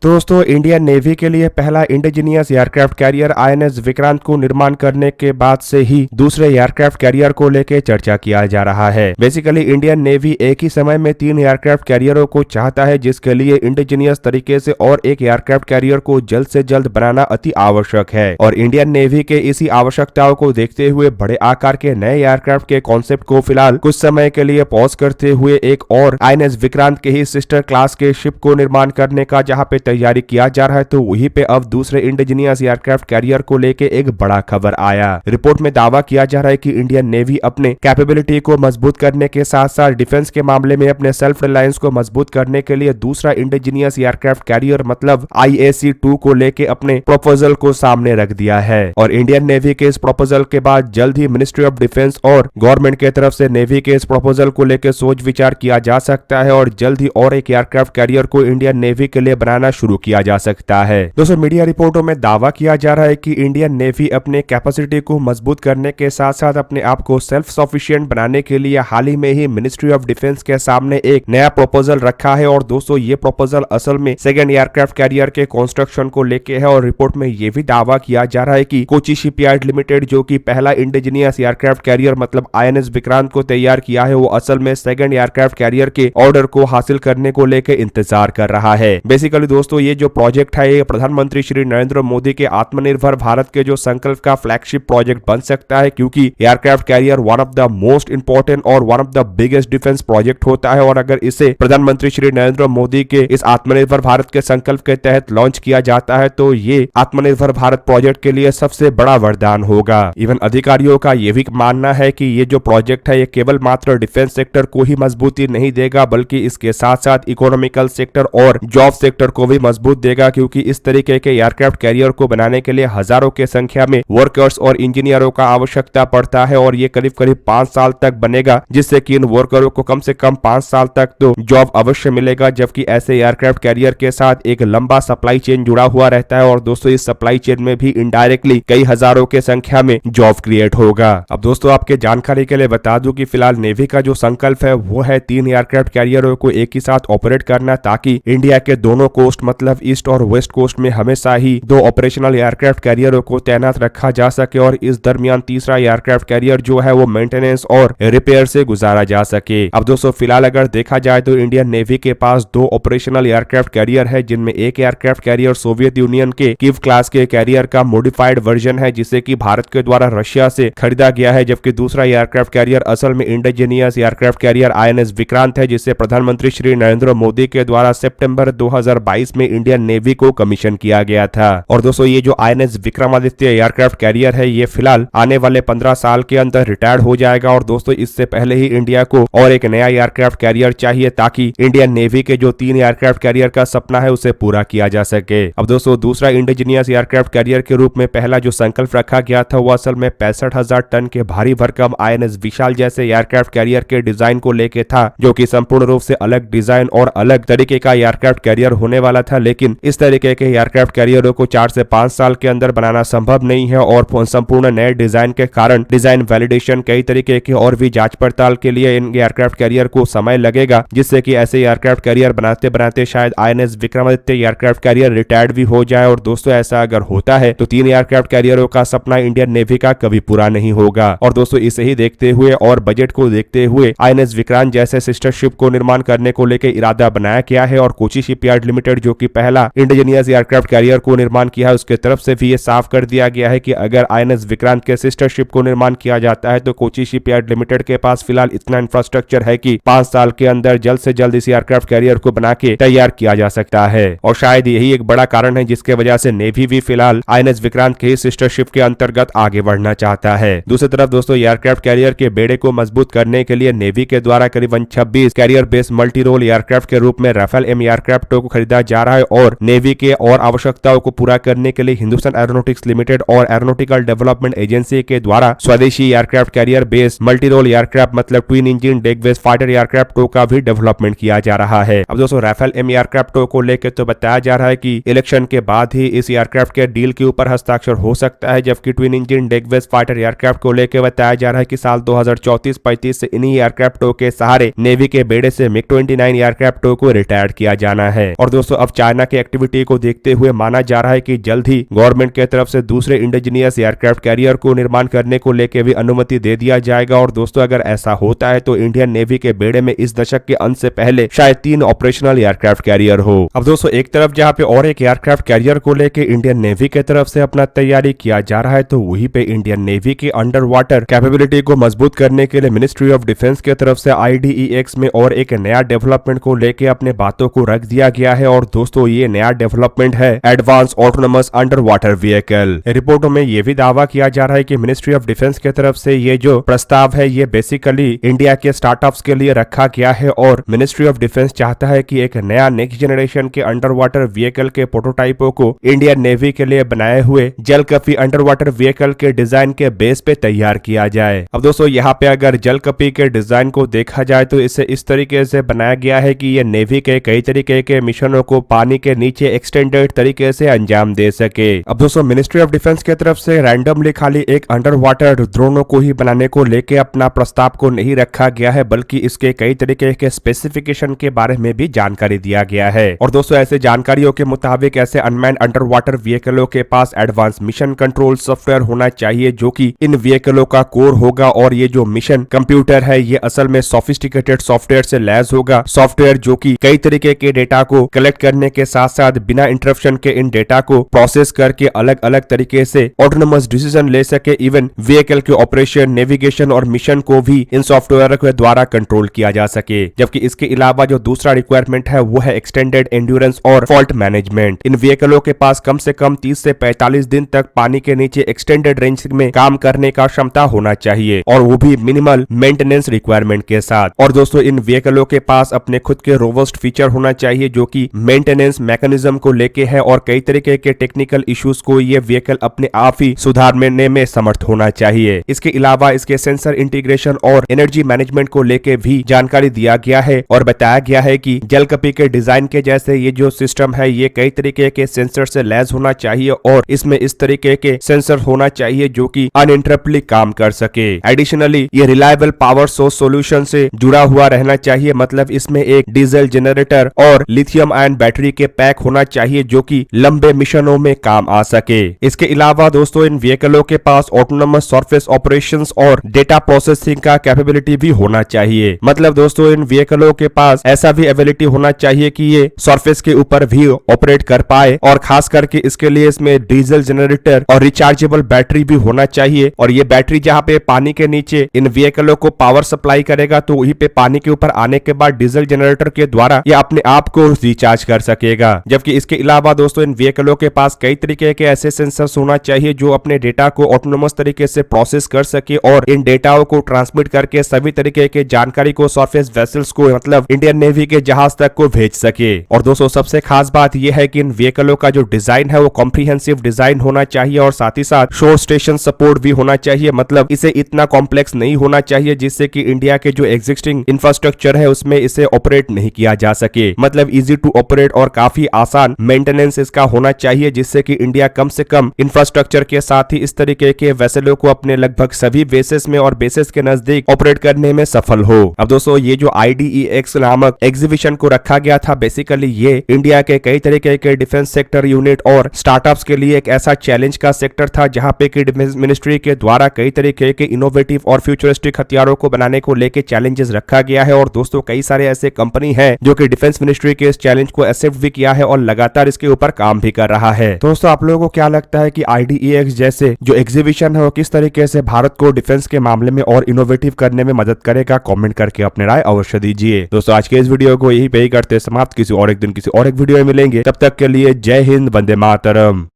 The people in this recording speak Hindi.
दोस्तों इंडियन नेवी के लिए पहला indigenous aircraft carrier INS Vikrant को निर्माण करने के बाद से ही दूसरे एयरक्राफ्ट कैरियर को लेकर चर्चा किया जा रहा है। बेसिकली इंडियन नेवी एक ही समय में 3 एयरक्राफ्ट कैरियरों को चाहता है, जिसके लिए इंडिजीनियस तरीके से और एक एयरक्राफ्ट कैरियर को जल्द से जल्द बनाना अति आवश्यक है। और इंडियन नेवी के इसी आवश्यकताओं को देखते हुए बड़े आकार के नए एयरक्राफ्ट के कॉन्सेप्ट को फिलहाल कुछ समय के लिए पॉज करते हुए एक और आईएनएस विक्रांत के ही सिस्टर क्लास के शिप को निर्माण करने का जहां पे तैयारी किया जा रहा है, तो वहीं पे अब दूसरे इंडिजीनियस एयरक्राफ्ट कैरियर को लेके एक बड़ा खबर आया। रिपोर्ट में दावा किया जा रहा है कि इंडियन नेवी अपने कैपेबिलिटी को मजबूत करने के साथ साथ डिफेंस के मामले में अपने सेल्फ रिलायंस को मजबूत करने के लिए दूसरा इंडिजीनियस एयरक्राफ्ट कैरियर मतलब IAC-2 को लेके अपने प्रपोजल को सामने रख दिया है। और इंडियन नेवी के इस प्रपोजल के बाद जल्द ही मिनिस्ट्री ऑफ डिफेंस और गवर्नमेंट के तरफ से नेवी के इस प्रपोजल को लेकर सोच विचार किया जा सकता है और जल्द ही और एक एयरक्राफ्ट कैरियर को इंडियन नेवी के लिए बनाना शुरू किया जा सकता है। दोस्तों मीडिया रिपोर्टों में दावा किया जा रहा है कि इंडियन नेवी अपने कैपेसिटी को मजबूत करने के साथ साथ अपने आप को सेल्फ सफिशिएंट बनाने के लिए हाल ही में ही मिनिस्ट्री ऑफ डिफेंस के सामने एक नया प्रपोजल रखा है। और दोस्तों ये प्रपोजल असल में सेकंड एयरक्राफ्ट कैरियर के कंस्ट्रक्शन को लेके है। और रिपोर्ट में ये भी दावा किया जा रहा है कि कोची शिपयार्ड लिमिटेड जो कि पहला इंडिजीनियस एयरक्राफ्ट कैरियर मतलब आईएनएस विक्रांत को तैयार किया है, वो असल में सेकंड एयरक्राफ्ट कैरियर के ऑर्डर को हासिल करने को लेकर इंतजार कर रहा है। बेसिकली दोस्तों ये जो प्रोजेक्ट है ये प्रधानमंत्री श्री नरेंद्र मोदी के आत्मनिर्भर भारत के जो संकल्प का फ्लैगशिप प्रोजेक्ट बन सकता है, क्योंकि aircraft carrier one of the most important और one of the biggest defence project होता है। और अगर इसे प्रधानमंत्री श्री नरेंद्र मोदी के इस आत्मनिर्भर भारत के संकल्प के तहत लॉन्च किया जाता है तो ये आत्मनिर्भर भारत प्रोजेक्ट के लिए सबसे बड़ा वरदान होगा। इवन अधिकारियों का यह भी मानना है कि ये जो प्रोजेक्ट है ये केवल मात्र डिफेंस सेक्टर को ही मजबूती नहीं देगा, बल्कि इसके साथ साथ इकोनॉमिकल सेक्टर और जॉब सेक्टर को भी मजबूत देगा, क्योंकि इस तरीके के एयरक्राफ्ट कैरियर को बनाने के लिए हजारों के संख्या में वर्कर्स और इंजीनियरों का आवश्यकता पड़ता है। और ये करीब करीब 5 साल तक बनेगा, जिससे कि इन वर्करों को कम से कम 5 साल तक तो जॉब अवश्य मिलेगा, जबकि ऐसे एयरक्राफ्ट कैरियर के साथ एक लंबा सप्लाई चेन जुड़ा हुआ रहता है। और दोस्तों इस सप्लाई चेन में भी इनडायरेक्टली कई हजारों के संख्या में जॉब क्रिएट होगा। अब दोस्तों आपके जानकारी के लिए बता दूं कि फिलहाल नेवी का जो संकल्प है वो है 3 एयरक्राफ्ट कैरियरों को एक ही साथ ऑपरेट करना, ताकि इंडिया के दोनों कोस्ट मतलब ईस्ट और वेस्ट कोस्ट में हमेशा ही 2 ऑपरेशनल एयरक्राफ्ट कैरियरों को तैनात रखा जा सके और इस दरमियान तीसरा एयरक्राफ्ट कैरियर जो है वो मेंटेनेंस और रिपेयर से गुजारा जा सके। अब दोस्तों फिलहाल अगर देखा जाए तो इंडियन नेवी के पास 2 ऑपरेशनल एयरक्राफ्ट कैरियर है, जिनमें एक एयरक्राफ्ट कैरियर सोवियत यूनियन के कीव क्लास के कैरियर का मॉडिफाइड वर्जन है, जिसे कि भारत के द्वारा रशिया से खरीदा गया है, जबकि दूसरा एयरक्राफ्ट कैरियर असल में indigenous aircraft carrier INS Vikrant है, जिसे प्रधानमंत्री श्री नरेंद्र मोदी के द्वारा सितंबर 2022 में इंडियन नेवी को कमीशन किया गया था। और दोस्तों ये जो आईएनएस विक्रमादित्य एयरक्राफ्ट कैरियर है ये फिलहाल आने वाले 15 साल के अंदर रिटायर्ड हो जाएगा। और दोस्तों इससे पहले ही इंडिया को और एक नया एयरक्राफ्ट कैरियर चाहिए, ताकि इंडियन नेवी के जो 3 एयरक्राफ्ट कैरियर का सपना है उसे पूरा किया जा सके। अब दोस्तों दूसरा इंडिजीनियस एयरक्राफ्ट कैरियर के रूप में पहला जो संकल्प रखा गया था वो असल में 65,000 टन के भारी भरकम आईएनएस विशाल जैसे एयरक्राफ्ट कैरियर के डिजाइन को लेके था, जो कि संपूर्ण रूप से अलग डिजाइन और अलग तरीके का एयरक्राफ्ट कैरियर होने वाला था। लेकिन इस तरीके के एयरक्राफ्ट कैरियरों को 4 से 5 साल के अंदर बनाना संभव नहीं है और संपूर्ण नए डिजाइन के कारण डिजाइन वैलिडेशन कई तरीके की और भी जांच पड़ताल के लिए इन एयरक्राफ्ट कैरियर को समय लगेगा, जिससे कि ऐसे एयरक्राफ्ट कैरियर बनाते बनाते शायद INS Vikramaditya aircraft carrier retired भी हो जाए। और दोस्तों ऐसा अगर होता है तो 3 एयरक्राफ्ट कैरियरों का सपना इंडियन नेवी का कभी पूरा नहीं होगा। और दोस्तों इसे ही देखते हुए और बजट को देखते हुए आईएनएस विक्रांत जैसे सिस्टर शिप को निर्माण करने को लेकर इरादा बनाया गया है। और कोची शिपयार्ड लिमिटेड जो कि पहला इंडिजीनियस एयरक्राफ्ट कैरियर को निर्माण किया है उसके तरफ से भी ये साफ कर दिया गया है कि अगर आईएनएस विक्रांत के सिस्टर शिप को निर्माण किया जाता है तो कोची शिपयार्ड लिमिटेड के पास फिलहाल इतना इंफ्रास्ट्रक्चर है कि 5 साल के अंदर जल्द से जल्द इस एयरक्राफ्ट कैरियर को बना के तैयार किया जा सकता है। और शायद यही एक बड़ा कारण है जिसके वजह से नेवी भी फिलहाल आईएनएस विक्रांत के सिस्टर शिप के अंतर्गत आगे बढ़ना चाहता है। दूसरी तरफ दोस्तों एयरक्राफ्ट कैरियर के बेड़े को मजबूत करने के लिए नेवी के द्वारा करीबन 26 carrier based multi role aircraft के रूप में राफेल एम एयरक्राफ्ट को खरीदा जा रहा है। और नेवी के और आवश्यकताओं को पूरा करने के लिए हिंदुस्तान एरोनॉटिक्स लिमिटेड और एरोनॉटिकल डेवलपमेंट एजेंसी के द्वारा स्वदेशी aircraft carrier based multi role aircraft मतलब twin engine deck based fighter aircraft का भी डेवलपमेंट किया जा रहा है। अब दोस्तों राफेल एम एयरक्राफ्ट को लेकर तो बताया जा रहा है कि इलेक्शन के बाद ही इस एयरक्राफ्ट के डील के ऊपर हस्ताक्षर हो सकता है, जबकि twin engine deck based fighter aircraft को लेकर बताया जा रहा है कि साल 2034-35 से इन्हीं एयरक्राफ्टों के सहारे नेवी के बेड़े से मिग 29 एयरक्राफ्टों को रिटायर किया जाना है। और दोस्तों अब चाइना की एक्टिविटी को देखते हुए माना जा रहा है कि जल्द ही गवर्नमेंट की तरफ से दूसरे इंडिजीनियस एयरक्राफ्ट कैरियर को निर्माण करने को लेकर भी अनुमति दे दिया जाएगा। और दोस्तों अगर ऐसा होता है तो इंडियन नेवी के बेड़े में इस दशक के अंत से पहले शायद 3 ऑपरेशनल एयरक्राफ्ट कैरियर हो। अब दोस्तों एक तरफ जहां पे और एक एयरक्राफ्ट कैरियर को लेकर इंडियन नेवी की तरफ से अपना तैयारी किया जा रहा है, तो वहीं पे इंडियन नेवी की अंडर वाटर कैपेबिलिटी को मजबूत करने के लिए मिनिस्ट्री ऑफ डिफेंस की तरफ से IDEX में और एक नया डेवलपमेंट को लेकर अपने बातों को रख दिया गया है। और दोस्तों ये नया डेवलपमेंट है advance autonomous under water vehicle. रिपोर्टों में यह भी दावा किया जा रहा है कि मिनिस्ट्री ऑफ डिफेंस की तरफ से ये जो प्रस्ताव है ये बेसिकली इंडिया के स्टार्टअप्स के लिए रखा गया है। और मिनिस्ट्री ऑफ डिफेंस चाहता है कि एक नया नेक्स्ट जनरेशन के अंडर वाटर व्हीकल के प्रोटोटाइपों को इंडियन नेवी के लिए बनाए हुए जलकपी अंडर वाटर व्हीकल के डिजाइन के बेस पे तैयार किया जाए। अब दोस्तों यहाँ पे अगर जलकपी के डिजाइन को देखा जाए तो इसे इस तरीके से बनाया गया है कि ये नेवी के कई तरीके के मिशनों को पानी के नीचे एक्सटेंडेड तरीके से अंजाम दे सके। अब दोस्तों मिनिस्ट्री ऑफ डिफेंस की तरफ से रैंडमली खाली एक अंडर वाटर ड्रोनों को ही बनाने को लेके अपना प्रस्ताव को नहीं रखा गया है, बल्कि इसके कई तरीके के स्पेसिफिकेशन के बारे में भी जानकारी दिया गया है। और दोस्तों ऐसे जानकारियों के मुताबिक ऐसे अनमैन्ड अंडर वाटर व्हीकलों के पास एडवांस मिशन कंट्रोल सॉफ्टवेयर होना चाहिए जो कि इन व्हीकलों का कोर होगा। और ये जो मिशन कंप्यूटर है ये असल में सोफिस्टिकेटेड सॉफ्टवेयर से लैस होगा, सॉफ्टवेयर जो कि कई तरीके के डेटा को कलेक्ट करने के साथ साथ बिना इंटरप्शन के इन डेटा को प्रोसेस करके अलग अलग तरीके से ऑटोनोमस डिसीजन ले सके। इवन व्हीकल के ऑपरेशन, नेविगेशन और मिशन को भी इन सॉफ्टवेयर के द्वारा कंट्रोल किया जा सके। जबकि इसके अलावा जो दूसरा रिक्वायरमेंट है वो है एक्सटेंडेड एंड्योरेंस और फॉल्ट मैनेजमेंट। इन व्हीकलों के पास कम से कम 30 से 45 दिन तक पानी के नीचे एक्सटेंडेड रेंज में काम करने का क्षमता होना चाहिए, और वो भी मिनिमल मेंटेनेंस रिक्वायरमेंट के साथ। और दोस्तों इन व्हीकलों के पास अपने खुद के रोबस्ट फीचर होना चाहिए जो कि मेंटेनेंस मैकेनिज्म को लेके है, और कई तरीके के टेक्निकल इश्यूज को ये व्हीकल अपने आप ही सुधारने में समर्थ होना चाहिए। इसके अलावा इसके सेंसर इंटीग्रेशन और एनर्जी मैनेजमेंट को लेके भी जानकारी दिया गया है, और बताया गया है कि जलकपी के डिजाइन के जैसे ये जो सिस्टम है ये कई तरीके के सेंसर से लैस होना चाहिए, और इसमें इस तरीके के सेंसर होना चाहिए जो कि अनइंटरप्टली काम कर सके। एडिशनली ये रिलायबल पावर सोर्स सॉल्यूशन से जुड़ा हुआ रहना चाहिए, मतलब इसमें एक डीजल जनरेटर और लिथियम आयन बैटरी के पैक होना चाहिए जो कि लंबे मिशनों में काम आ सके। इसके अलावा दोस्तों इन व्हीकलों के पास ऑटोनोमस सरफेस ऑपरेशंस और डेटा प्रोसेसिंग का कैपेबिलिटी भी होना चाहिए। मतलब दोस्तों इन व्हीकलों के पास ऐसा भी एबिलिटी होना चाहिए कि ये सरफेस के ऊपर भी ऑपरेट कर पाए, और खास करके इसके लिए इसमें डीजल जनरेटर और रिचार्जेबल बैटरी भी होना चाहिए। और ये बैटरी जहाँ पे पानी के नीचे इन व्हीकलों को पावर सप्लाई करेगा तो वहीं पे पानी के ऊपर आने के बाद डीजल जनरेटर के द्वारा ये अपने आप को रिचार्ज कर सकेगा। जबकि इसके अलावा दोस्तों इन व्हीकलों के पास कई तरीके के ऐसे सेंसर्स होना चाहिए जो अपने डेटा को ऑटोनोमस तरीके से प्रोसेस कर सके और इन डेटाओं को ट्रांसमिट करके सभी तरीके के जानकारी को सरफेस वेसल्स को मतलब इंडियन नेवी के जहाज तक को भेज सके। और दोस्तों सबसे खास बात यह है कि इन व्हीकलों का जो डिजाइन है वो कॉम्प्रिहेंसिव डिजाइन होना चाहिए, और साथ ही साथ शोर स्टेशन सपोर्ट भी होना चाहिए। मतलब इसे इतना कॉम्प्लेक्स नहीं होना चाहिए जिससे कि इंडिया के जो एग्जिस्टिंग इंफ्रास्ट्रक्चर है उसमें इसे ऑपरेट नहीं किया जा सके। मतलब इजी टू ऑपरेट और काफी आसान मेंटेनेंस इसका होना चाहिए, जिससे कि इंडिया कम से कम इंफ्रास्ट्रक्चर के साथ ही इस तरीके के वेसलों को अपने लगभग सभी बेसेस में और बेसेस के नजदीक ऑपरेट करने में सफल हो। अब दोस्तों ये जो IDEX नामक एग्जीबिशन को रखा गया था, बेसिकली ये इंडिया के कई तरीके के डिफेंस सेक्टर यूनिट और स्टार्टअप्स के लिए एक ऐसा चैलेंज का सेक्टर था जहां पे कि डिफेंस मिनिस्ट्री के द्वारा कई तरीके के इनोवेटिव और फ्यूचरिस्टिक हथियारों को बनाने को लेके चैलेंजेस रखा गया है। और दोस्तों कई सारे ऐसे कंपनी है जो कि डिफेंस मिनिस्ट्री के इस चैलेंज को एक्सेप्ट भी किया है और लगातार इसके ऊपर काम भी कर रहा है। दोस्तों आप लोगों को क्या लगता है कि IDEX जैसे जो एग्जीबिशन है वो किस तरीके से भारत को डिफेंस के मामले में और इनोवेटिव करने में मदद करेगा? कमेंट करके अपने राय अवश्य दीजिए। दोस्तों आज के इस वीडियो को यही पे ही करते समाप्त। किसी और एक दिन किसी और एक वीडियो में मिलेंगे, तब तक के लिए जय हिंद, वंदे मातरम।